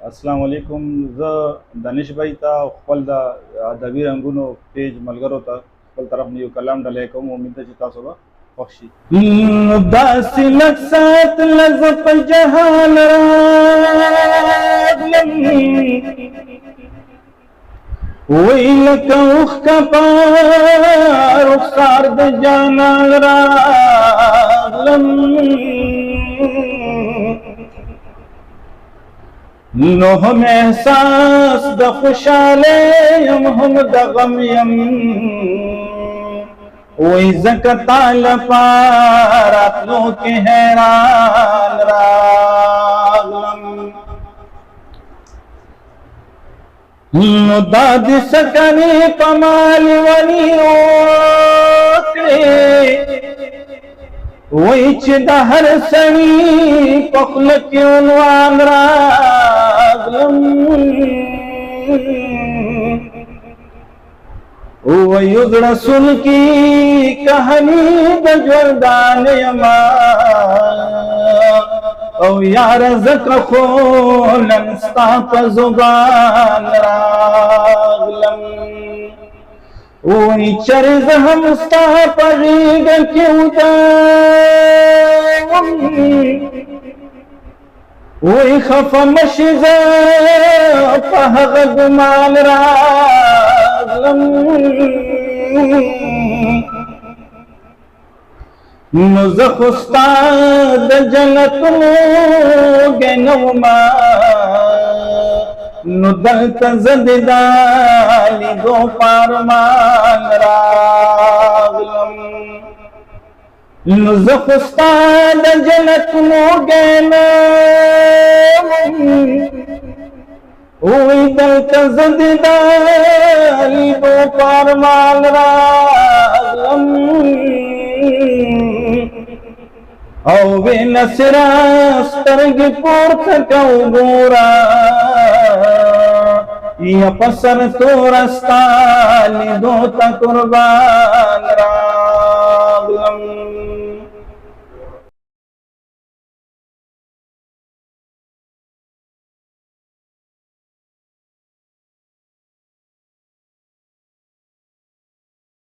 अस्सलाम वालेकुम. زه دانش بھائی ته خپل د ادبي رنګونو پیج ملګرو ته خپل طرف نه یو کلام ډالۍ کوم. امید ده چې تاسو به خوښ شي. داسې لږ ساعت لږ په جهان راغلم، وی لکه اوښکه په رخسار د جانان راغلم، نو هم احساس د خوشحاله یم هم د غم یم، وی ځکه تا لپاره راتلو کې حیران راغلم. نو دا دې څه کوې په ما لیوني وکړې، وی چې د هر سړي په خوله کې عنوان راغلم، وی زړه سنکي کهاني د ژوندان یما، او یار زکه خو نن ستا په زبان راغلم، وی چرې زه هم ستا په غېږه کې ودم، وی خفه مشې زه په هغه ګمان راغلم، نو زه خو ستا د جنتونو وږی نه ومه، نو دلته زه د دا لیدو په ارمان راغلم، نو زه خو ستا د جنتونو وږی نه وم، وی دلته زه د دا لیدو په ارمان راغلم، او وی نصره سترګې پورته که وګوره، یا په سر توره ستا لیدو ته قربان راغلم.